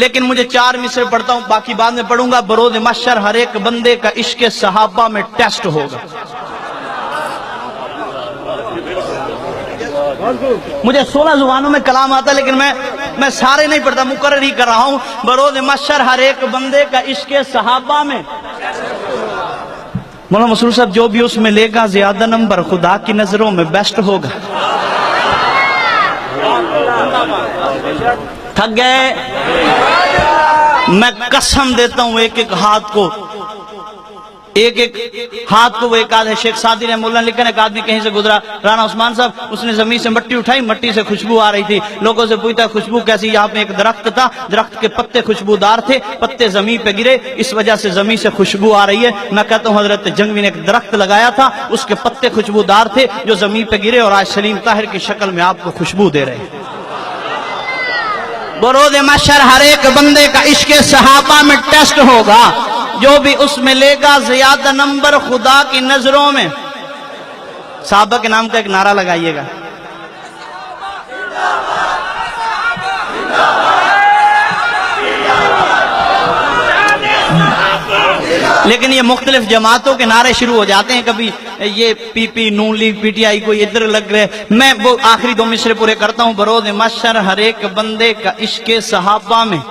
لیکن مجھے 4 مصرے پڑھتا ہوں، باقی بعد میں پڑھوں گا۔ بروز محشر ہر ایک بندے کا عشق صحابہ میں ٹیسٹ ہوگا۔ مجھے 16 زبانوں میں کلام آتا ہے، لیکن میں سارے نہیں پڑھتا، مقرر ہی کر رہا ہوں۔ بروز محشر ہر ایک بندے کا عشق صحابہ میں، مولانا مسرور صاحب جو بھی اس میں لے گا زیادہ نمبر خدا کی نظروں میں بیسٹ ہوگا۔ تھک گئے؟ میں قسم دیتا ہوں ایک ایک ہاتھ کو وہ ایک آدھ ہے۔ شیخ سعدی رحمہ اللہ لکھن، ایک آدمی کہیں سے گزرا، رانا عثمان صاحب، اس نے زمین سے مٹی اٹھائی، مٹی سے خوشبو آ رہی تھی۔ لوگوں سے پوچھتا خوشبو کیسی؟ یہاں پہ ایک درخت تھا، درخت کے پتے خوشبودار تھے، پتے زمین پہ گرے، اس وجہ سے زمین سے خوشبو آ رہی ہے۔ میں کہتا ہوں حضرت جنگوی نے ایک درخت لگایا تھا، اس کے پتے خوشبودار تھے جو زمین پہ گرے، اور آج سلیم طاہر کی شکل میں آپ کو خوشبو دے رہے ہیں۔ بروز محشر ہر ایک بندے کا عشق صحابہ میں ٹیسٹ ہوگا، جو بھی اس میں لے گا زیادہ نمبر خدا کی نظروں میں۔ صحابہ کے نام کا ایک نعرہ لگائیے گا۔ لیکن یہ مختلف جماعتوں کے نعرے شروع ہو جاتے ہیں، کبھی یہ پی پی، نون لیگ، پی ٹی آئی، کوئی ادھر لگ رہے۔ میں وہ آخری 2 مصرے پورے کرتا ہوں۔ بروز محشر ہر ایک بندے کا عشق صحابہ میں،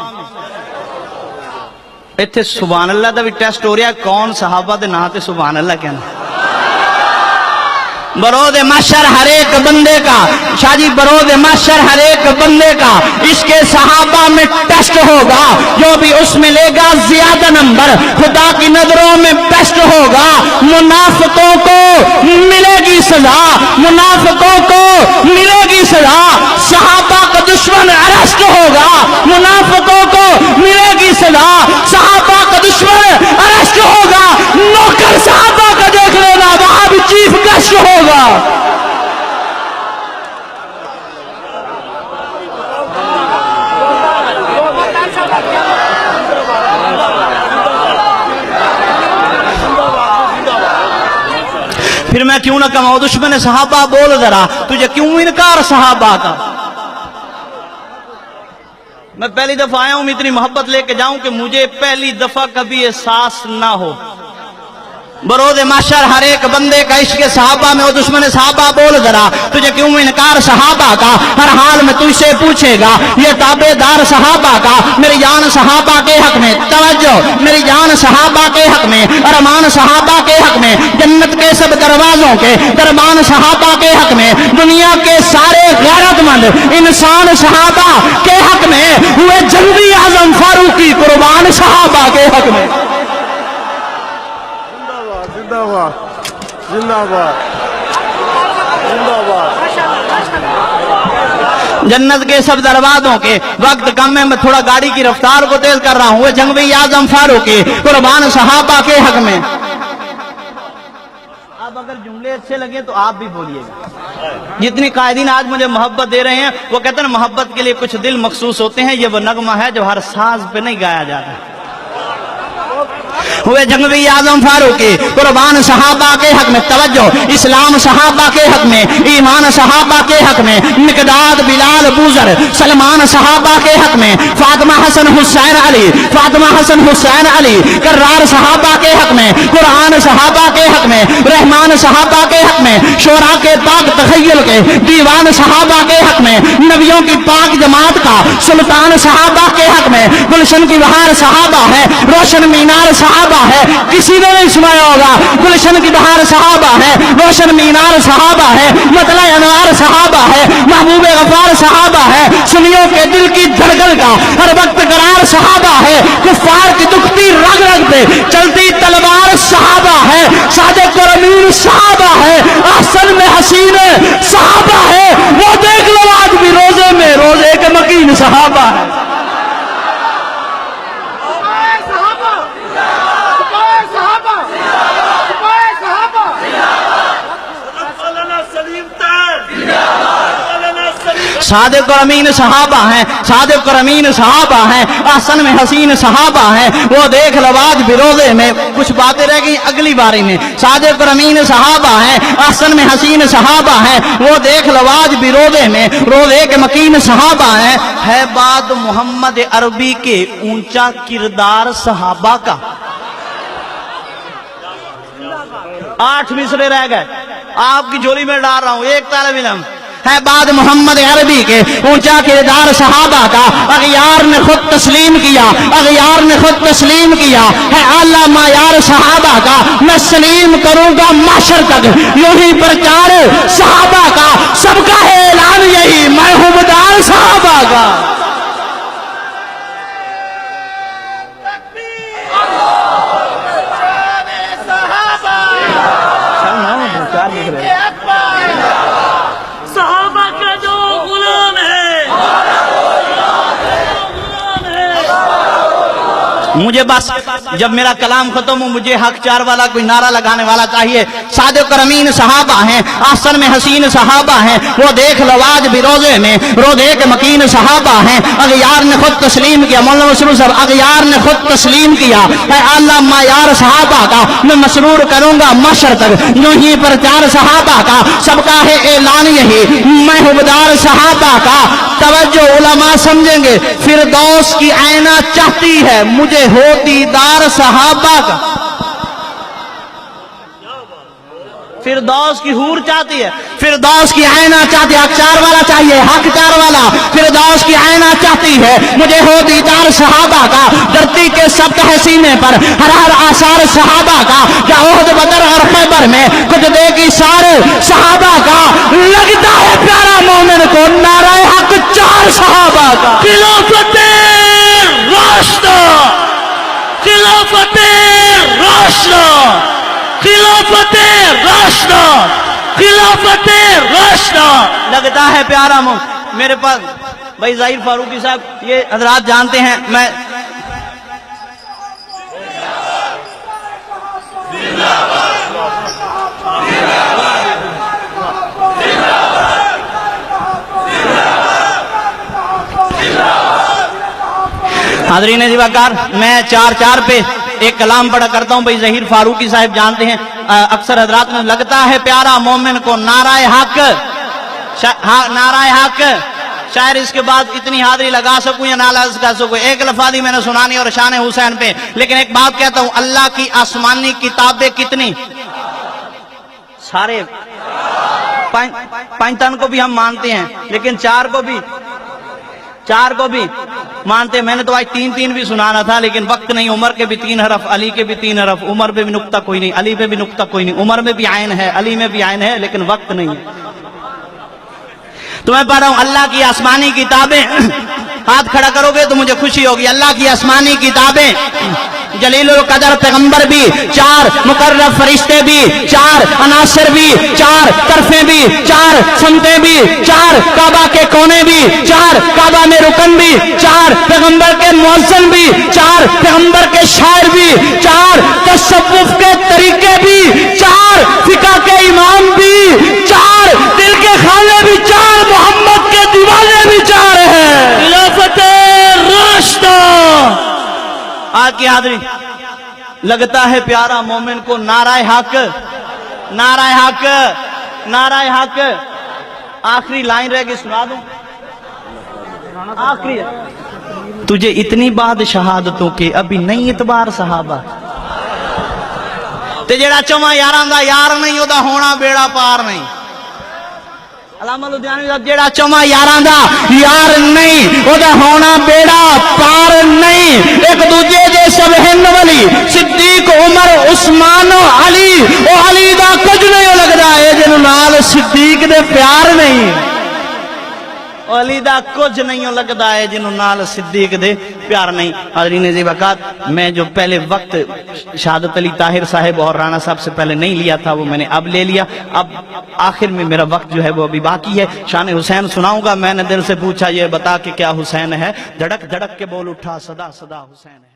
ایتھے سبحان اللہ دا بھی ٹیسٹ ہو رہا ہے، کون صحابہ دے نام تے سبحان اللہ کہنا۔ بروز محشر ہر ایک بندے کا، شاہ جی بروز محشر ہر ایک بندے کا عشق صحابہ میں ٹیسٹ ہوگا، جو بھی اس میں لے گا زیادہ نمبر خدا کی نظروں میں بیسٹ ہوگا۔ منافقوں کو ملے گی سزا، منافقوں کو ملے گی سزا، صحابہ کا دشمن اریسٹ ہوگا۔ منافقوں کو ملے گی سزا، صحابہ کا دشمن اریسٹ ہوگا۔ نوکر صحابہ کا دیکھ لینا، وہاں بھی چیف گیسٹ ہوگا۔ پھر میں کیوں نہ کہوں دشمن صحابہ بول ذرا، تجھے کیوں انکار صحابہ کا؟ میں پہلی دفعہ آیا ہوں، اتنی محبت لے کے جاؤں کہ مجھے پہلی دفعہ کبھی احساس نہ ہو۔ بروز محشر ہر ایک بندے کا عشق صحابہ میں، وہ دشمن صحابہ بول ذرا، تجھے کیوں انکار صحابہ کا؟ ہر حال میں تجھ سے پوچھے گا یہ تابع دار صحابہ کا۔ میری جان صحابہ کے حق میں، توجہ، میری جان صحابہ کے حق میں، ارمان صحابہ کے حق میں، جنت کے سب دروازوں کے دربان صحابہ کے حق میں، دنیا کے سارے غیرت مند انسان صحابہ کے حق میں، ہوئے جنگی اعظم فاروقی قربان صحابہ کے حق میں۔ جنت کے سب دروازوں کے، وقت کم ہے، میں تھوڑا گاڑی کی رفتار کو تیز کر رہا ہوں، وہ جنگی اعظم فاروقی قربان صحابہ کے حق میں۔ اب اگر جملے اچھے لگے تو آپ بھی بولیے گا۔ جتنی قائدین آج مجھے محبت دے رہے ہیں، وہ کہتے ہیں محبت کے لیے کچھ دل مخصوص ہوتے ہیں، یہ وہ نغمہ ہے جو ہر ساز پہ نہیں گایا جاتا۔ ہوئے جنگی اعظم فاروقی قربان صحابہ کے حق میں، توجہ، اسلام صحابہ کے حق میں، ایمان صحابہ کے حق میں، مقداد، بلال، بوذر، سلمان صحابہ کے حق میں، فاطمہ حسن حسین علی، فاطمہ حسن حسین علی، کرار صحابہ کے حق میں، قرآن صحابہ کے حق میں، رحمان صحابہ کے حق میں، شورا کے پاک تخیل کے دیوان صحابہ کے حق میں، نبیوں کی پاک جماعت کا سلطان صحابہ کے حق میں، گلشن کی بہار صحابہ ہے، روشن مینار صحابہ ہے، کسی نے نہیں سنایا ہوگا، گلشن کی بہار صحابہ ہے، روشن مینار صحابہ ہے، مطلع انوار صحابہ ہے، محبوب غفار صحابہ ہے، سنیوں کے دل کی دھڑکن کا ہر وقت قرار صحابہ ہے، کفار کی دکھتی رگ رگ پہ چلتی تلوار صحابہ ہے، صادق اور امین صحابہ ہے، احسن میں حسین صحابہ ہے، وہ دیکھ لو آج بھی روزے میں روزے کے مکین صحابہ ہے۔ सादिक और अमीन सहाबा हैं, सादिक और अमीन सहाबा हैं, अहसन में हसीन सहाबा हैं। वो देख लो आज बिरोजे में कुछ बातें रह गई अगली बारी में। सादिक और अमीन सहाबा हैं, अहसन में हसीन सहाबा हैं। वो देख लो आज बिरोजे में रोजे के मकीन सहाबा हैं। है बात मोहम्मद अरबी के ऊंचा किरदार सहाबा का। 8 मिसरे रह गए, आपकी झोली में डाल रहा हूं। एक तालिब इल्म है बाद मोहम्मद अरबी के ऊंचा किरदार सहाबा का। अगयार ने खुद तस्लीम किया, अगयार ने खुद तस्लीम किया है आला मायार सहाबा का। मैं सलीम करूंगा माशर तक, यूं ही प्रचार सहाबा का। सबका है ऐलान यही, मैं हूं मदार सहाबा का। सहाबा का जो गुलाम है, मुझे बस जब मेरा कलाम खत्म हो मुझे हक चार वाला कोई नारा लगाने वाला चाहिए। सादिक और अमीन सहाबा हैं, आसन में हसीन सहाबा हैं। वो देख लो आज भी रोजे में रोजे के मकीन सहाबा हैं। अगयार ने खुद तस्लीम किया, मौलाना मसरूर साहब अगयार ने खुद तस्लीम किया है आला मायार सहाबा का। मैं मसरूर करूंगा मशर तक, यूं ही प्रचार सहाबा का। सबका है ऐलान यही, मैं हुबदार सहाबा का। तवज्जो उलमा समझेंगे, फिरदौस की आईना चाहती है मुझे हो दीदार सहाबा का। फिरदौस की हूर चाहती है, फिरदौस की आईना चाहती है। हक चार वाला चाहिए, हक चार वाला। फिरदौस की आईना चाहती है मुझे हो दीदार सहाबा का। धरती के सब तहसीने पर हर हर आसार सहाबा का। क्या ओहद बदर और खैबर में कुछ देखी सारे सहाबा का। लगता है प्यारा मोमिन को नारे हक चार सहाबा का। खिलाफते रास्ता, खिलाफते रास्ता, खिलाफते रास्ता, खिलाफते रास्ता। लगता है प्यारा मेरे पास भाई ज़ाहिर फारूकी साहब, ये हजरात जानते हैं मैं हाज़रीन ज़िवाकार, मैं 4 पे एक कलाम पढ़ा करता हूँ। भाई ज़हीर फारूकी साहब जानते हैं अक्सर हजरात में। लगता है प्यारा मोमिन को नाराए हक, नाराए हक। शायर इसके बाद इतनी हाजिरी लगा सकूं या ना लगा सकूं, एक लफाजी मैंने सुनानी और शान हुसैन पे। लेकिन एक बात कहता हूं, अल्लाह की आसमानी किताबें कितनी सारे 5 तन को भी हम मानते हैं, लेकिन 4 को भी मानते हैं। मैंने तो आज 3 भी सुनाना था, लेकिन वक्त नहीं। उमर के भी 3 हरफ, अली के भी 3 हरफ। उमर पे भी नुक्ता कोई नहीं, अली पे भी नुक्ता कोई नहीं। उमर में भी आयन है, अली में भी आयन है, लेकिन वक्त नहीं है। तो मैं पढ़ रहा हूं अल्लाह की आसमानी किताबें। हाथ खड़ा करोगे तो मुझे खुशी होगी। अल्लाह की आसमानी किताबें, जलीलुल कदर पैगंबर भी 4, मुकर्रब फरिश्ते भी 4, अनासर भी 4, तरफे भी 4, समते भी 4, काबा के कोने भी 4, काबा में रुकन भी 4, पैगंबर के मुअज्जिन भी 4, पैगंबर के शायर भी 4, तसव्वुफ के तरीके भी 4, फिका के इमाम भी 4, दिल के खाने भी 4, मोहम्मद के दीवाने भी 4 हैं। खिलाफते रास्ता। आज की हाजिरी, लगता है प्यारा मोमिन को नाराए हक, नाराए हक, नाराए हक। आखिरी लाइन रह गई, सुना दूं आखिरी। तुझे इतनी बाद शहादतों के अभी नहीं इतबार सहाबा। ते जेड़ा चौवां यारां दा यार नहीं ओदा होना बेड़ा पार नहीं। अलामा लुधियानवी साहब, जेड़ा चौवां यारां दा यार नहीं ओदा होना बेड़ा पार नहीं। एक दूजे जे सब हिंद वली सिद्दीक उमर उस्मान अली, ओ अली दा कुछ नहीं लगदा है जिन्हों नाल सिद्दीक दे प्यार नहीं। अली दा कुछ नहीं लगता है जिन्हों नाल सिद्दीक दे प्यार नहीं। हाज़रीन ज़िवाकार, मैं जो पहले वक्त शहादत अली ताहिर साहब और राणा साहब से पहले नहीं लिया था वो मैंने अब ले लिया। अब आखिर में मेरा वक्त जो है वो अभी बाकी है। शान हुसैन सुनाऊंगा। मैंने दिल से पूछा ये बता कि क्या हुसैन है, धड़क धड़क के बोल उठा सदा सदा हुसैन है।